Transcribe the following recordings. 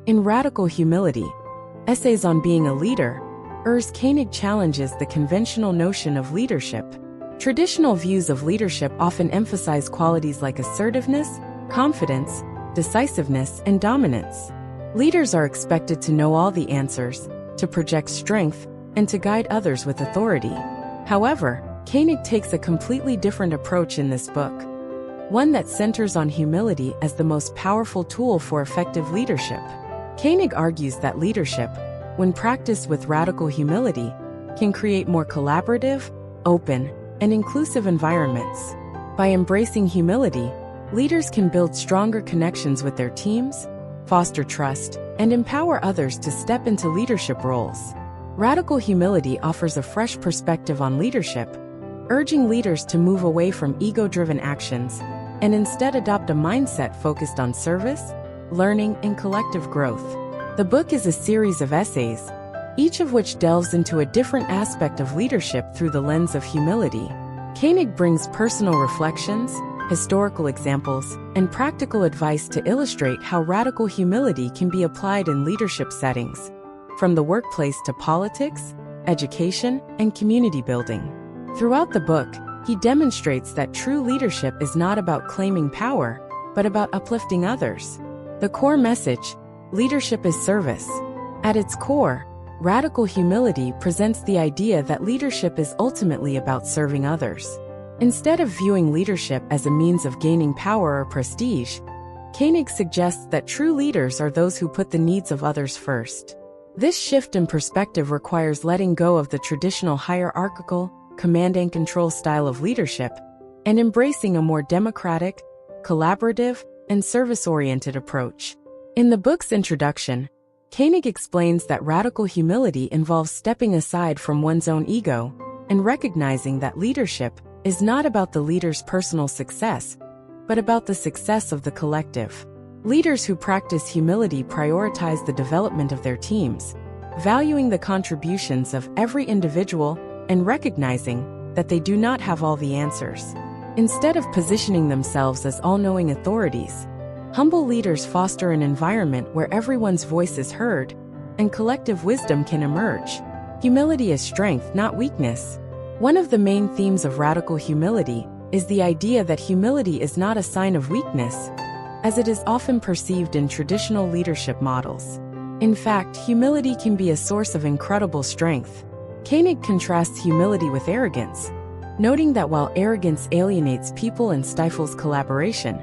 In Radical Humility, Essays on Being a Leader, Urs Koenig challenges the conventional notion of leadership. Traditional views of leadership often emphasize qualities like assertiveness, confidence, decisiveness, and dominance. Leaders are expected to know all the answers, to project strength, and to guide others with authority. However, Koenig takes a completely different approach in this book, one that centers on humility as the most powerful tool for effective leadership. Koenig argues that leadership, when practiced with radical humility, can create more collaborative, open, and inclusive environments. By embracing humility, leaders can build stronger connections with their teams, foster trust, and empower others to step into leadership roles. Radical humility offers a fresh perspective on leadership, urging leaders to move away from ego-driven actions and instead adopt a mindset focused on service, learning, and collective growth. The book is a series of essays, each of which delves into a different aspect of leadership through the lens of humility. Koenig brings personal reflections, historical examples, and practical advice to illustrate how radical humility can be applied in leadership settings, from the workplace to politics, education, and community building. Throughout the book, he demonstrates that true leadership is not about claiming power, but about uplifting others. The core message: leadership is service. At its core, radical humility presents the idea that leadership is ultimately about serving others. Instead of viewing leadership as a means of gaining power or prestige, Koenig suggests that true leaders are those who put the needs of others first. This shift in perspective requires letting go of the traditional hierarchical, command and control style of leadership and embracing a more democratic, collaborative, and service-oriented approach. In the book's introduction, Koenig explains that radical humility involves stepping aside from one's own ego and recognizing that leadership is not about the leader's personal success, but about the success of the collective. Leaders who practice humility prioritize the development of their teams, valuing the contributions of every individual and recognizing that they do not have all the answers. Instead of positioning themselves as all-knowing authorities, humble leaders foster an environment where everyone's voice is heard and collective wisdom can emerge. Humility is strength, not weakness. One of the main themes of radical humility is the idea that humility is not a sign of weakness, as it is often perceived in traditional leadership models. In fact, humility can be a source of incredible strength. Koenig contrasts humility with arrogance, noting that while arrogance alienates people and stifles collaboration,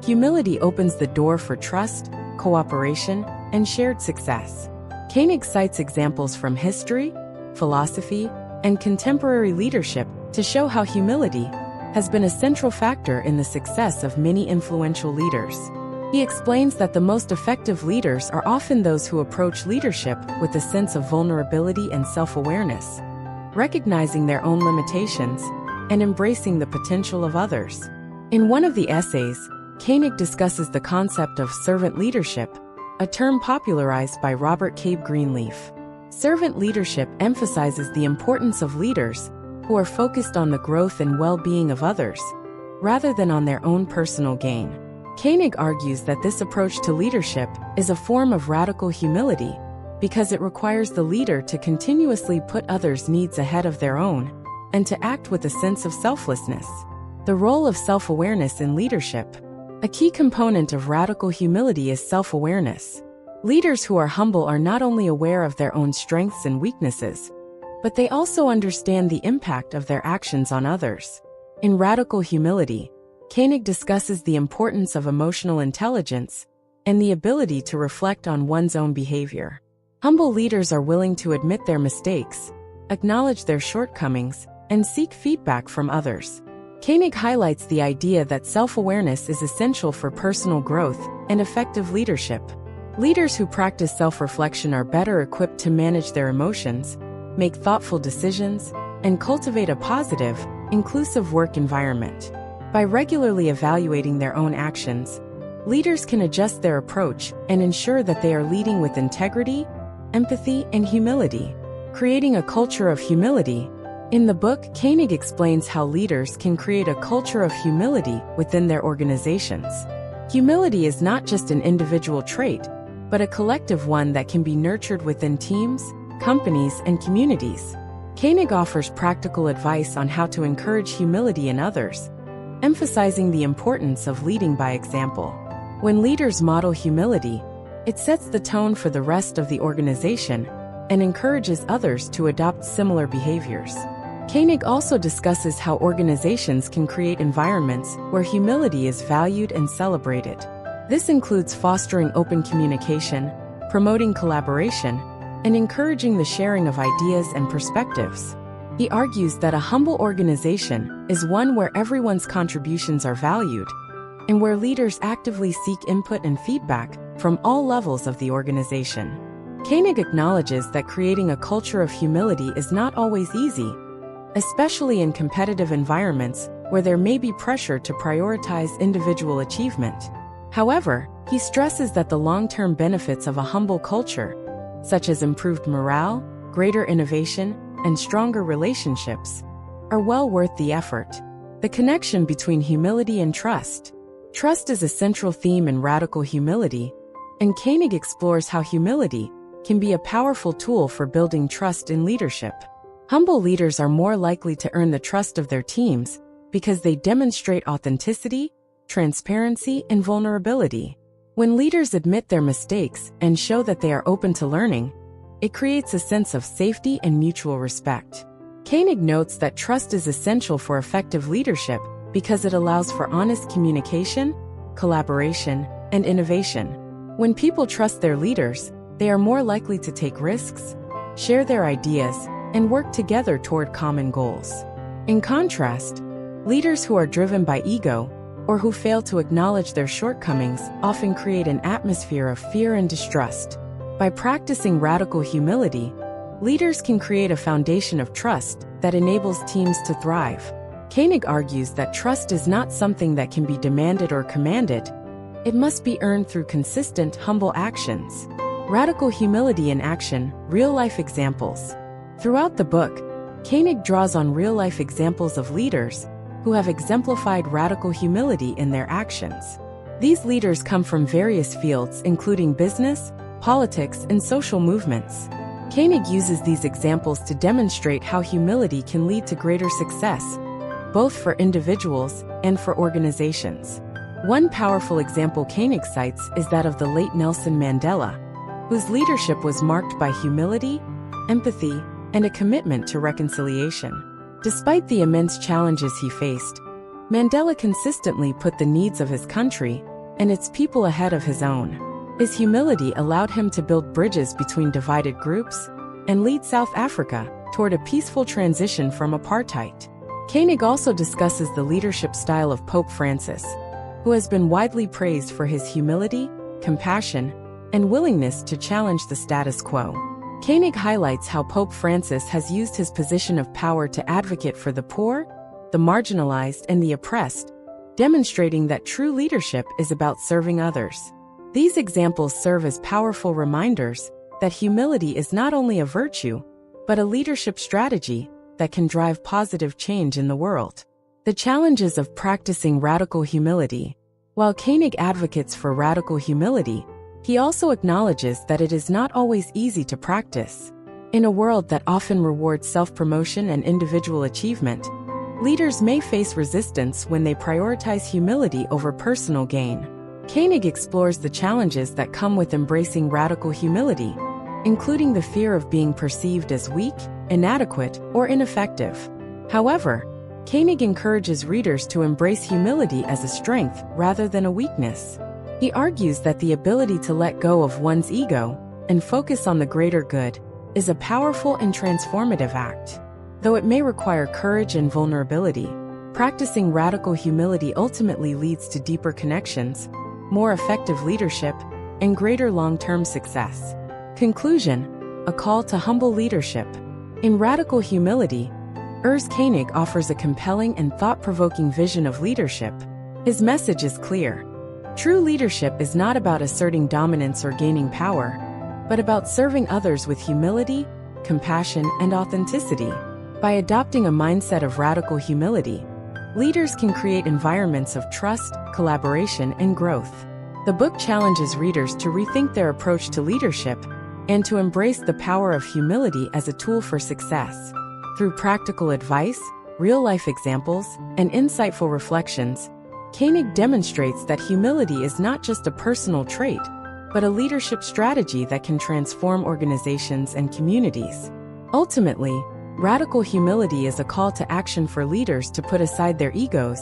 humility opens the door for trust, cooperation, and shared success. Koenig cites examples from history, philosophy, and contemporary leadership to show how humility has been a central factor in the success of many influential leaders. He explains that the most effective leaders are often those who approach leadership with a sense of vulnerability and self-awareness, recognizing their own limitations and embracing the potential of others. In one of the essays, Koenig discusses the concept of servant leadership, a term popularized by Robert Cabe Greenleaf. Servant leadership emphasizes the importance of leaders who are focused on the growth and well-being of others, rather than on their own personal gain. Koenig argues that this approach to leadership is a form of radical humility because it requires the leader to continuously put others' needs ahead of their own and to act with a sense of selflessness. The role of self-awareness in leadership. A key component of radical humility is self-awareness. Leaders who are humble are not only aware of their own strengths and weaknesses, but they also understand the impact of their actions on others. In Radical Humility, Koenig discusses the importance of emotional intelligence and the ability to reflect on one's own behavior. Humble leaders are willing to admit their mistakes, acknowledge their shortcomings, and seek feedback from others. Koenig highlights the idea that self-awareness is essential for personal growth and effective leadership. Leaders who practice self-reflection are better equipped to manage their emotions, make thoughtful decisions, and cultivate a positive, inclusive work environment. By regularly evaluating their own actions, leaders can adjust their approach and ensure that they are leading with integrity, empathy, and humility. Creating a culture of humility. In the book, Koenig explains how leaders can create a culture of humility within their organizations. Humility is not just an individual trait, but a collective one that can be nurtured within teams, companies, and communities. Koenig offers practical advice on how to encourage humility in others, emphasizing the importance of leading by example. When leaders model humility, it sets the tone for the rest of the organization and encourages others to adopt similar behaviors. Koenig also discusses how organizations can create environments where humility is valued and celebrated. This includes fostering open communication, promoting collaboration, and encouraging the sharing of ideas and perspectives. He argues that a humble organization is one where everyone's contributions are valued, and where leaders actively seek input and feedback from all levels of the organization. Koenig acknowledges that creating a culture of humility is not always easy, especially in competitive environments where there may be pressure to prioritize individual achievement. However, he stresses that the long-term benefits of a humble culture, such as improved morale, greater innovation, and stronger relationships, are well worth the effort. The connection between humility and trust. Trust is a central theme in Radical Humility, and Koenig explores how humility can be a powerful tool for building trust in leadership. Humble leaders are more likely to earn the trust of their teams because they demonstrate authenticity, transparency, and vulnerability. When leaders admit their mistakes and show that they are open to learning, it creates a sense of safety and mutual respect. Koenig notes that trust is essential for effective leadership because it allows for honest communication, collaboration, and innovation. When people trust their leaders, they are more likely to take risks, share their ideas, and work together toward common goals. In contrast, leaders who are driven by ego or who fail to acknowledge their shortcomings often create an atmosphere of fear and distrust. By practicing radical humility, leaders can create a foundation of trust that enables teams to thrive. Koenig argues that trust is not something that can be demanded or commanded. It must be earned through consistent, humble actions. Radical humility in action, real-life examples. Throughout the book, Koenig draws on real-life examples of leaders who have exemplified radical humility in their actions. These leaders come from various fields including business, politics, and social movements. Koenig uses these examples to demonstrate how humility can lead to greater success, both for individuals and for organizations. One powerful example Koenig cites is that of the late Nelson Mandela, whose leadership was marked by humility, empathy, and a commitment to reconciliation. Despite the immense challenges he faced, Mandela consistently put the needs of his country and its people ahead of his own. His humility allowed him to build bridges between divided groups and lead South Africa toward a peaceful transition from apartheid. Koenig also discusses the leadership style of Pope Francis, who has been widely praised for his humility, compassion, and willingness to challenge the status quo. Koenig highlights how Pope Francis has used his position of power to advocate for the poor, the marginalized, and the oppressed, demonstrating that true leadership is about serving others. These examples serve as powerful reminders that humility is not only a virtue, but a leadership strategy that can drive positive change in the world. The challenges of practicing radical humility. While Koenig advocates for radical humility, he also acknowledges that it is not always easy to practice. In a world that often rewards self-promotion and individual achievement, leaders may face resistance when they prioritize humility over personal gain. Koenig explores the challenges that come with embracing radical humility, including the fear of being perceived as weak, inadequate, or ineffective. However, Koenig encourages readers to embrace humility as a strength rather than a weakness. He argues that the ability to let go of one's ego and focus on the greater good is a powerful and transformative act. Though it may require courage and vulnerability, practicing radical humility ultimately leads to deeper connections, more effective leadership, and greater long-term success. Conclusion: a call to humble leadership. In Radical Humility, Urs Koenig offers a compelling and thought-provoking vision of leadership. His message is clear. True leadership is not about asserting dominance or gaining power, but about serving others with humility, compassion, and authenticity. By adopting a mindset of radical humility, leaders can create environments of trust, collaboration, and growth. The book challenges readers to rethink their approach to leadership and to embrace the power of humility as a tool for success. Through practical advice, real-life examples, and insightful reflections, Koenig demonstrates that humility is not just a personal trait, but a leadership strategy that can transform organizations and communities. Ultimately, radical humility is a call to action for leaders to put aside their egos,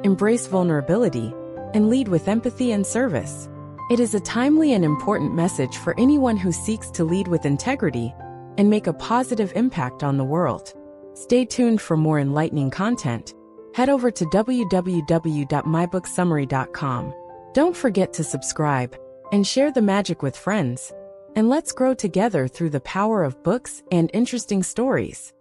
embrace vulnerability, and lead with empathy and service. It is a timely and important message for anyone who seeks to lead with integrity and make a positive impact on the world. Stay tuned for more enlightening content. Head over to www.mybooksummary.com. Don't forget to subscribe and share the magic with friends. And let's grow together through the power of books and interesting stories.